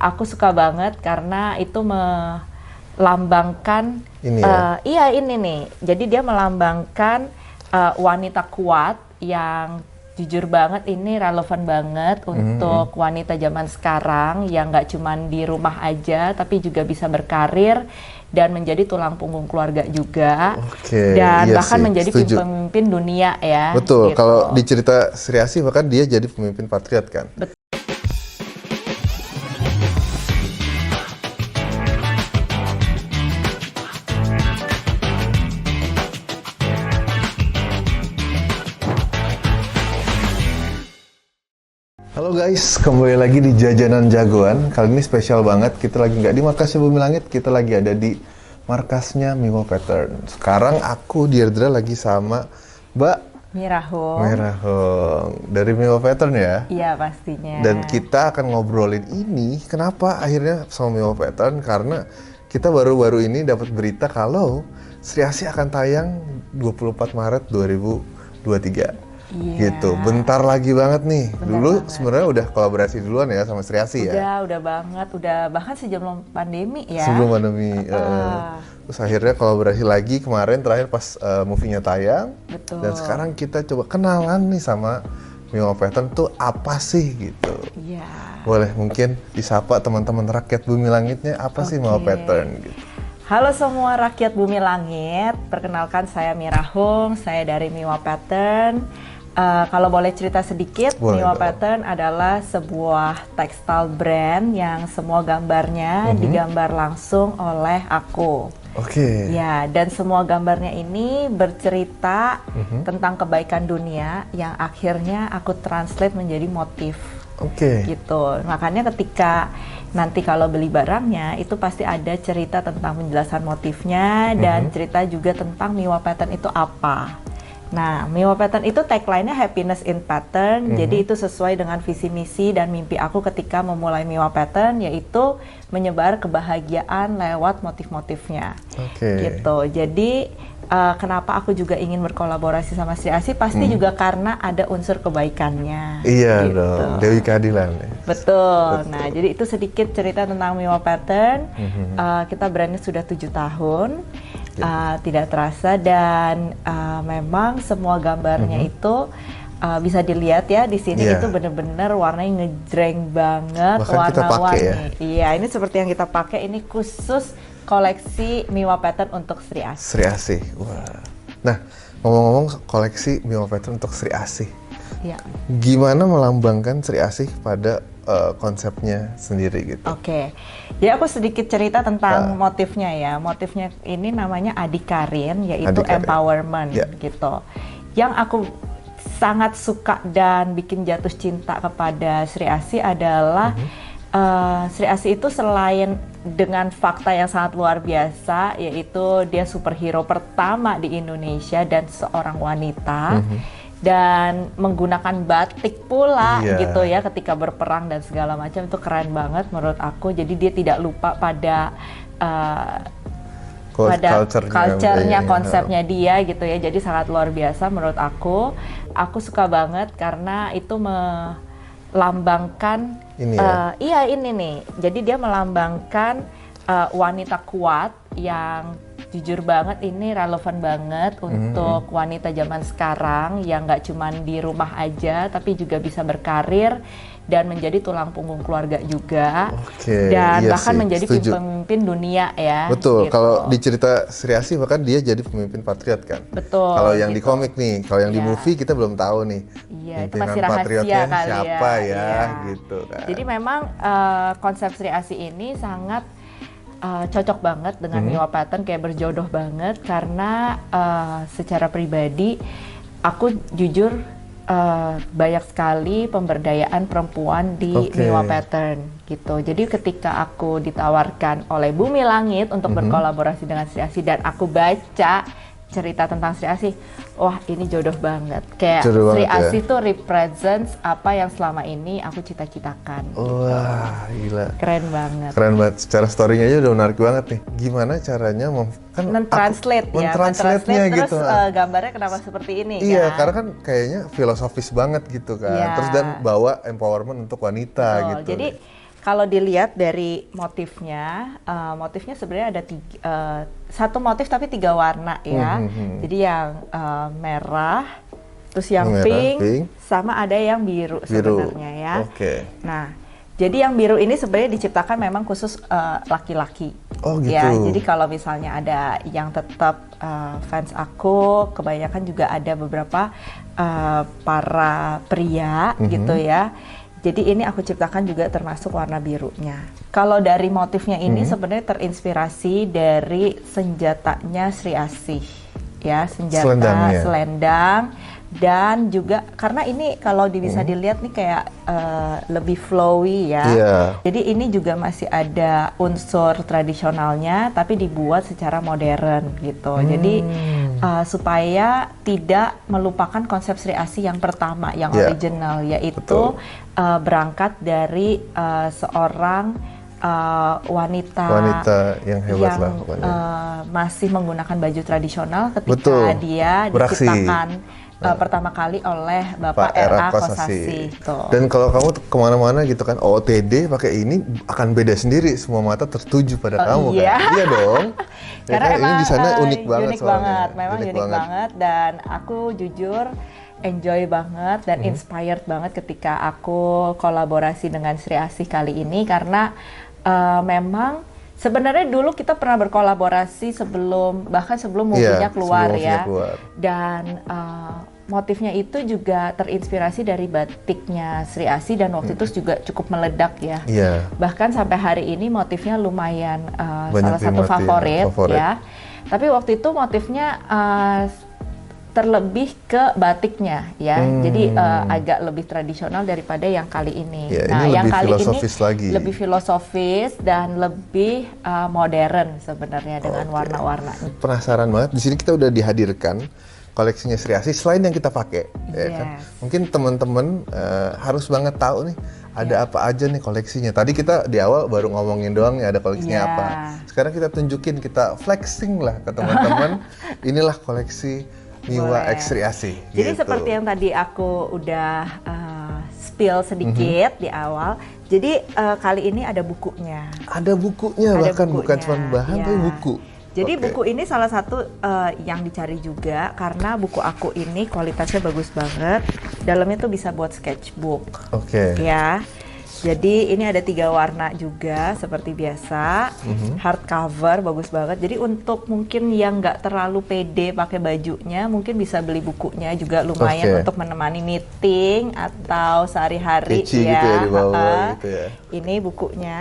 aku suka banget karena itu melambangkan Ini ya? iya ini nih. Jadi dia melambangkan wanita kuat yang jujur banget ini relevan banget untuk wanita zaman sekarang yang nggak cuman di rumah aja tapi juga bisa berkarir dan menjadi tulang punggung keluarga juga. Oke, Dan iya bahkan sih, menjadi setuju. pemimpin dunia ya. Betul, gitu. kalau di cerita Sri Asih bahkan dia jadi pemimpin patriot kan? Halo guys, kembali lagi di Jajanan Jagoan. Kali ini spesial banget, kita lagi nggak di markasnya Bumi Langit, kita lagi ada di markasnya Mimo Pattern. Sekarang aku Deirdre lagi sama Mbak Mirahong dari Mimo Pattern ya. Iya pastinya. Dan kita akan ngobrolin ini, kenapa akhirnya sama Mimo Pattern, karena kita baru-baru ini dapat berita kalau Sri Asih akan tayang 24 Maret 2023. Iya. Gitu, bentar lagi banget nih. Bentar Dulu banget. sebenarnya udah kolaborasi duluan ya sama Sri Asih ya. Udah banget, udah bahkan sebelum pandemi ya. Sebelum pandemi. Terus akhirnya kolaborasi lagi kemarin terakhir pas movie-nya tayang. Betul. Dan sekarang kita coba kenalan nih sama Mimo Pattern tuh apa sih gitu. Iya. Boleh mungkin disapa teman-teman rakyat Bumi Langitnya apa sih Mimo Pattern gitu. Halo semua rakyat Bumi Langit, perkenalkan saya Mirahong, saya dari Mimo Pattern. Kalau boleh cerita sedikit, Boleh Mimo dong. Pattern adalah sebuah textile brand yang semua gambarnya digambar langsung oleh aku. Oke. Ya, dan semua gambarnya ini bercerita tentang kebaikan dunia yang akhirnya aku translate menjadi motif. Oke. Gitu. Makanya ketika nanti kalau beli barangnya itu pasti ada cerita tentang penjelasan motifnya dan cerita juga tentang Mimo Pattern itu apa. Nah, Mimo Pattern itu tagline-nya happiness in pattern. Jadi itu sesuai dengan visi misi dan mimpi aku ketika memulai Mimo Pattern, yaitu menyebar kebahagiaan lewat motif-motifnya. Oke. Gitu. Jadi kenapa aku juga ingin berkolaborasi sama Sri Asih pasti juga karena ada unsur kebaikannya. Iya gitu. dong, Dewi Keadilan ya. Betul. Nah, jadi itu sedikit cerita tentang Mimo Pattern. Kita brandnya sudah 7 tahun, tidak terasa dan memang semua gambarnya itu bisa dilihat ya di sini Iya. itu bener-bener warnanya ngejreng banget, Bahkan kita pakai warna-warni. ya. Iya, ini seperti yang kita pakai ini khusus koleksi Mimo Pattern untuk Sri Asih. Sri Asih. Wah. Nah, ngomong-ngomong koleksi Mimo Pattern untuk Sri Asih. Iya. Gimana melambangkan Sri Asih pada konsepnya sendiri gitu? Oke, jadi aku sedikit cerita tentang motifnya ya. Motifnya ini namanya Adhikarin, yaitu Adhikarin. empowerment Ya. gitu. Yang aku sangat suka dan bikin jatuh cinta kepada Sri Asih adalah Sri Asih itu selain dengan fakta yang sangat luar biasa, yaitu dia superhero pertama di Indonesia dan seorang wanita. Dan menggunakan batik pula Iya. gitu ya ketika berperang dan segala macam, itu keren banget menurut aku. Jadi dia tidak lupa pada culture-nya, konsepnya dia gitu ya. Jadi sangat luar biasa menurut aku. Aku suka banget karena itu melambangkan Ini ya? iya ini nih. Jadi dia melambangkan wanita kuat yang jujur banget ini relevan banget untuk wanita zaman sekarang yang nggak cuman di rumah aja tapi juga bisa berkarir dan menjadi tulang punggung keluarga juga. Oke, Dan iya bahkan sih, menjadi setuju. pemimpin dunia ya. Betul, gitu. kalau di cerita Sri Asih bahkan dia jadi pemimpin patriot kan? Betul, Kalau yang di gitu. komik nih, kalau yang di Iya. movie kita belum tahu nih. Iya, itu pimpinan masih rahasia patriotnya kali siapa ya, Iya. gitu kan. Jadi memang konsep Sri Asih ini sangat cocok banget dengan Mimo Pattern, kayak berjodoh banget karena secara pribadi aku jujur banyak sekali pemberdayaan perempuan di Oke. Mimo Pattern gitu. Jadi ketika aku ditawarkan oleh Bumi Langit untuk berkolaborasi dengan Sri Asih dan aku baca cerita tentang Sri Asih, wah ini jodoh banget. Kayak Jodoh Sri banget ya. Asih tuh represents apa yang selama ini aku cita-citakan. Wah, gila. Keren banget. Keren banget. Secara story-nya aja udah menarik banget nih. Gimana caranya Men-translate ya, men-translate-nya terus gitu. gambarnya kenapa seperti ini Iya, kan? karena kan kayaknya filosofis banget gitu kan. Iya. Terus dan bawa empowerment untuk wanita Betul. gitu. Jadi kalau dilihat dari motifnya, motifnya sebenarnya ada satu motif tapi 3 warna ya. Jadi yang merah, terus yang pink, sama ada yang biru sebenarnya ya. Nah, jadi yang biru ini sebenarnya diciptakan memang khusus laki-laki. Oh gitu. Ya, jadi kalau misalnya ada yang tetap fans aku, kebanyakan juga ada beberapa para pria gitu ya. Jadi ini aku ciptakan juga termasuk warna birunya. Kalau dari motifnya ini sebenarnya terinspirasi dari senjatanya Sri Asih. Ya, senjata selendang. Dan juga karena ini kalau bisa dilihat nih kayak lebih flowy ya. Jadi ini juga masih ada unsur tradisionalnya tapi dibuat secara modern gitu. Jadi supaya tidak melupakan konsep Sri Asih yang pertama, yang original, yaitu berangkat dari seorang wanita yang hebat lah masih menggunakan baju tradisional ketika dia diciptakan pertama kali oleh Bapak R.A. Kosasih. Dan kalau kamu kemana-mana gitu kan, OOTD pakai ini akan beda sendiri, semua mata tertuju pada kamu kan? Iya dong. Karena ya kan? emang ini di sana unik banget memang unik banget, dan aku jujur enjoy banget dan inspired banget ketika aku kolaborasi dengan Sri Asih kali ini, karena memang sebenarnya dulu kita pernah berkolaborasi bahkan sebelum movie-nya keluar ya. Dan motifnya itu juga terinspirasi dari batiknya Sri Asih dan waktu itu juga cukup meledak ya. Bahkan sampai hari ini motifnya lumayan salah satu favorit ya. Tapi waktu itu motifnya terlebih ke batiknya ya. Jadi agak lebih tradisional daripada yang kali ini. Nah, ini yang kali ini lebih filosofis dan lebih modern sebenarnya dengan warna-warnanya. Penasaran banget. Di sini kita udah dihadirkan koleksinya Sri Asih selain yang kita pakai. Ya kan? Mungkin teman-teman harus banget tahu nih ada apa aja nih koleksinya. Tadi kita di awal baru ngomongin doang nih ada koleksinya apa. Sekarang kita tunjukin, kita flexing lah ke teman-teman. Inilah koleksi Miwa X Sri Asih. Jadi seperti yang tadi aku udah spill sedikit di awal. Jadi kali ini ada bukunya. Ada bukunya, bahkan bukan cuma bahan tapi buku. Jadi buku ini salah satu yang dicari juga karena buku aku ini kualitasnya bagus banget. Dalamnya tuh bisa buat sketchbook. Ya. Jadi ini ada 3 warna juga seperti biasa, hardcover bagus banget. Jadi untuk mungkin yang nggak terlalu pede pakai bajunya, mungkin bisa beli bukunya juga lumayan untuk menemani meeting atau sehari-hari ya. Gitu ya di bawah, gitu ya. Ini bukunya.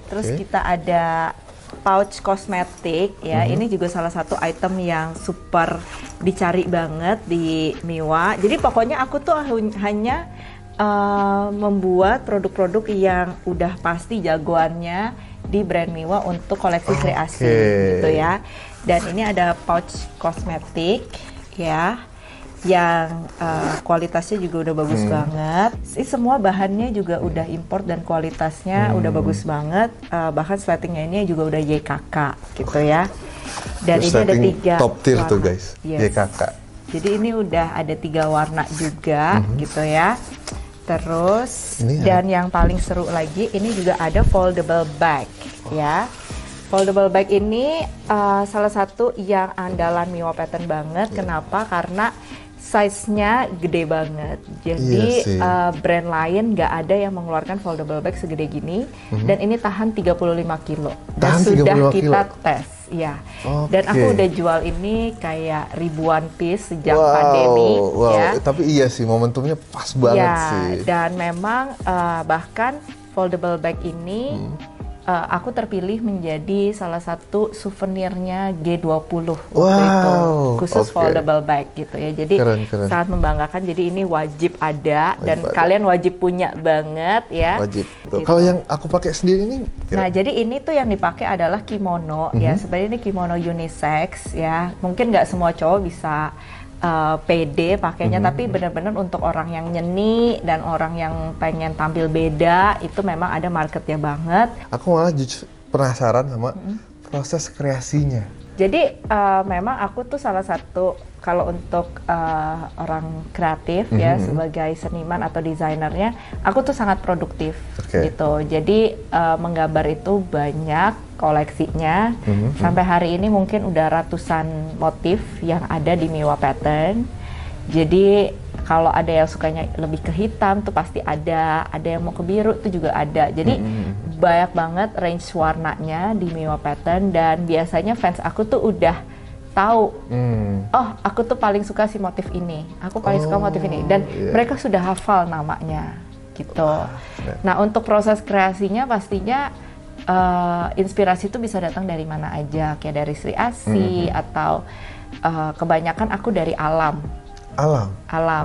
Terus kita ada pouch kosmetik ya. Ini juga salah satu item yang super dicari banget di Miwa. Jadi pokoknya aku tuh hanya membuat produk-produk yang udah pasti jagoannya di brand Miwa untuk koleksi Sri Asih gitu ya. Dan ini ada pouch kosmetik ya yang kualitasnya juga udah bagus banget. Semua bahannya juga udah import dan kualitasnya udah bagus banget. Bahkan slatingnya ini juga udah YKK gitu ya. Dan ini ada 3 top tier warna. Tuh guys, YKK. Jadi ini udah ada 3 warna juga gitu ya. Terus dan yang paling seru lagi ini juga ada foldable bag ya. Foldable bag ini salah satu yang andalan Miwa Pattern banget. Kenapa? Karena size-nya gede banget. Jadi brand lain nggak ada yang mengeluarkan foldable bag segede gini. Dan ini tahan 35 kilo. Dan sudah kita tes. Ya, dan aku udah jual ini kayak ribuan piece sejak pandemi. Ya. Tapi iya sih momentumnya pas banget sih. Dan memang bahkan foldable bag ini aku terpilih menjadi salah satu souvenirnya G20 waktu itu, khusus foldable bag gitu ya. Jadi keren. Sangat membanggakan. Jadi ini wajib ada dan kalian wajib punya banget ya. Wajib. Gitu. Kalau yang aku pakai sendiri ini? Nah jadi ini tuh yang dipakai adalah kimono ya. Sebenarnya ini kimono unisex ya. Mungkin nggak semua cowok bisa pede pakainya, tapi benar-benar untuk orang yang nyeni dan orang yang pengen tampil beda itu memang ada marketnya banget. Aku malah penasaran sama proses kreasinya. Jadi memang aku tuh salah satu kalau untuk orang kreatif ya sebagai seniman atau desainernya, aku tuh sangat produktif gitu. Jadi menggambar itu banyak koleksinya. Sampai hari ini mungkin udah ratusan motif yang ada di Miwa Pattern. Jadi kalau ada yang sukanya lebih ke hitam tuh pasti ada yang mau ke biru tuh juga ada. Jadi banyak banget range warnanya di Miwa Pattern, dan biasanya fans aku tuh udah tahu, oh aku tuh paling suka si motif ini, aku paling suka motif ini, dan mereka sudah hafal namanya gitu. Nah untuk proses kreasinya pastinya inspirasi itu bisa datang dari mana aja, kayak dari Sri Asih atau kebanyakan aku dari alam.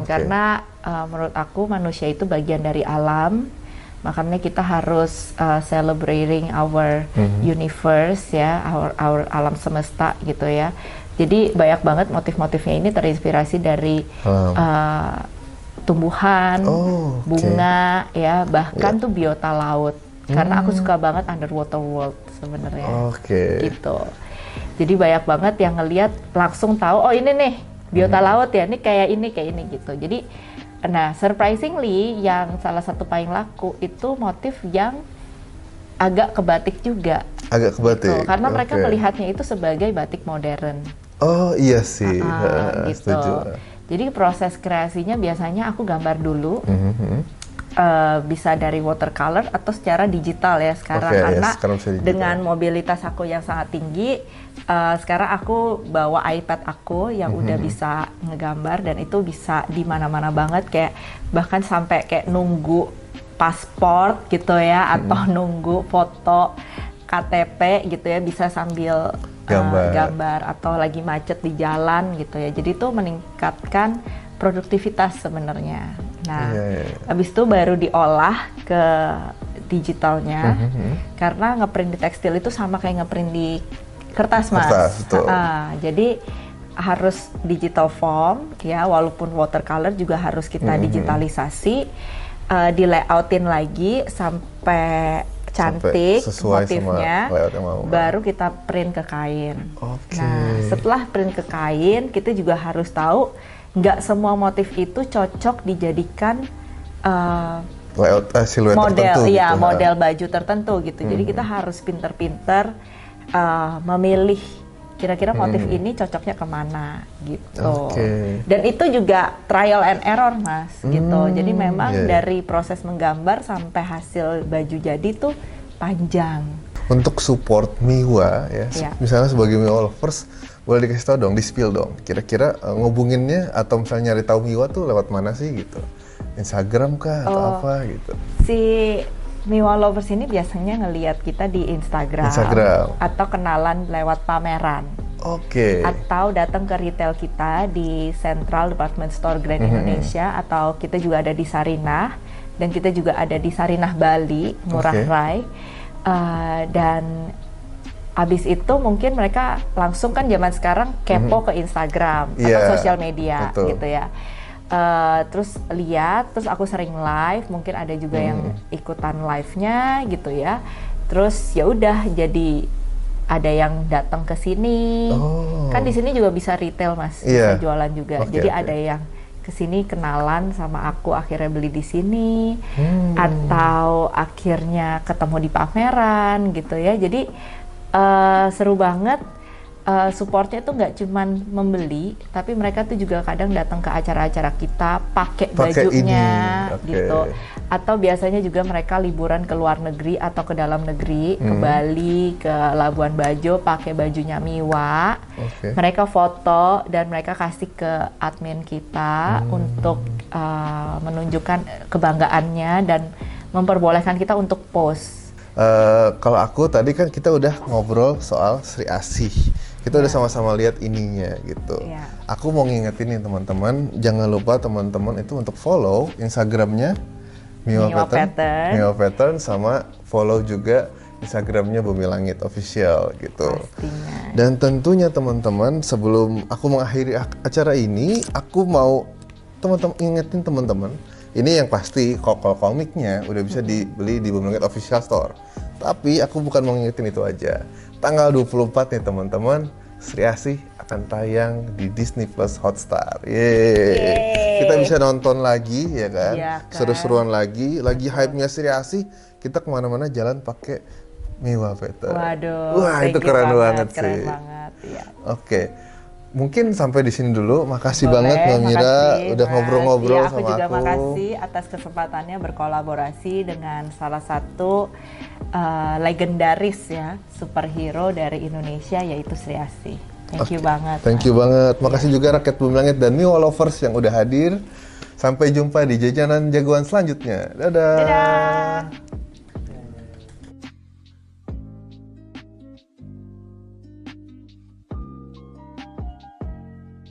Karena menurut aku manusia itu bagian dari alam, makanya kita harus celebrating our universe ya, our alam semesta gitu ya. Jadi banyak banget motif-motifnya ini terinspirasi dari tumbuhan, bunga ya, bahkan tuh biota laut. Karena aku suka banget underwater world sebenarnya. Gitu. Jadi banyak banget yang ngelihat langsung tahu, oh ini nih biota laut ya, ini kayak ini gitu. Jadi nah surprisingly yang salah satu paling laku itu motif yang agak ke batik juga. Gitu. Karena mereka melihatnya itu sebagai batik modern. Oh iya sih, gitu. setuju. Jadi proses kreasinya biasanya aku gambar dulu, bisa dari watercolor atau secara digital ya sekarang, karena dengan mobilitas aku yang sangat tinggi, sekarang aku bawa iPad aku yang udah bisa ngegambar, dan itu bisa di mana-mana banget, kayak bahkan sampai kayak nunggu paspor gitu ya, atau nunggu foto KTP gitu ya, bisa sambil gambar atau lagi macet di jalan gitu ya. Jadi itu meningkatkan produktivitas sebenarnya. Nah, habis itu baru diolah ke digitalnya, karena ngeprint di tekstil itu sama kayak ngeprint di kertas, Mas. Jadi harus digital form ya, walaupun watercolor juga harus kita digitalisasi, di layoutin lagi sampai cantik motifnya, baru kita print ke kain. Nah, setelah print ke kain, kita juga harus tahu nggak semua motif itu cocok dijadikan siluet model, tertentu, ya gitu, model baju tertentu gitu. Jadi kita harus pinter-pinter memilih kira-kira motif ini cocoknya kemana gitu. Dan itu juga trial and error, Mas, gitu. Jadi memang dari proses menggambar sampai hasil baju jadi tuh panjang. Untuk support Miwa ya, misalnya sebagai Miwa lovers, boleh dikasih tahu dong, di-spill dong, kira-kira ngubunginnya atau misalnya nyari tahu Miwa tuh lewat mana sih gitu? Instagram kah atau apa gitu? Si Miwa lovers ini biasanya ngelihat kita di Instagram. Atau kenalan lewat pameran. Atau datang ke retail kita di Central Department Store Grand Indonesia, atau kita juga ada di Sarinah, dan kita juga ada di Sarinah Bali, Ngurah Rai. Dan abis itu mungkin mereka langsung, kan zaman sekarang kepo ke Instagram atau sosial media gitu ya. Terus lihat, terus aku sering live, mungkin ada juga yang ikutan live-nya gitu ya. Terus ya udah, jadi ada yang datang ke sini. Kan di sini juga bisa retail, Mas, bisa jualan juga. Jadi ada yang ke sini kenalan sama aku, akhirnya beli di sini, atau akhirnya ketemu di pameran gitu ya. Jadi seru banget. Supportnya tuh nggak cuman membeli, tapi mereka tuh juga kadang datang ke acara-acara kita pakai bajunya gitu. Atau biasanya juga mereka liburan ke luar negeri atau ke dalam negeri, ke Bali, ke Labuan Bajo, pakai bajunya Miwa. Mereka foto dan mereka kasih ke admin kita untuk menunjukkan kebanggaannya dan memperbolehkan kita untuk post. Kalau aku tadi kan kita udah ngobrol soal Sri Asih. Kita udah sama-sama lihat ininya gitu. Aku mau ngingetin nih teman-teman, jangan lupa teman-teman itu untuk follow Instagramnya Miwa Pattern, sama follow juga Instagramnya Bumi Langit Official gitu. Pastinya. Dan tentunya teman-teman, sebelum aku mengakhiri acara ini, aku mau ingetin teman-teman, ini yang pasti komiknya udah bisa dibeli di Bumi Langit Official Store. Tapi aku bukan mau ngingetin itu aja. Tanggal 24 nih teman-teman, Sri Asih akan tayang di Disney Plus Hotstar. Yeay. Kita bisa nonton lagi ya kan? Iya kan? Seru-seruan lagi hype-nya Sri Asih, kita kemana-mana jalan pakai Miwa Pattern. Waduh, Wah, thank itu you keren banget sih. Keren banget, ya. Oke. Mungkin sampai di sini dulu. Makasih Boleh, banget Mbak Mira makasih, udah Mas. ngobrol-ngobrol Iya, sama aku juga aku. makasih atas kesempatannya berkolaborasi dengan salah satu legendaris ya superhero dari Indonesia yaitu Sri Asih. Thank you banget. Thank you banget. Makasih juga rakyat Bumi Langit dan Miwa Lovers yang udah hadir. Sampai jumpa di jajanan jagoan selanjutnya. Dadah. Dadah.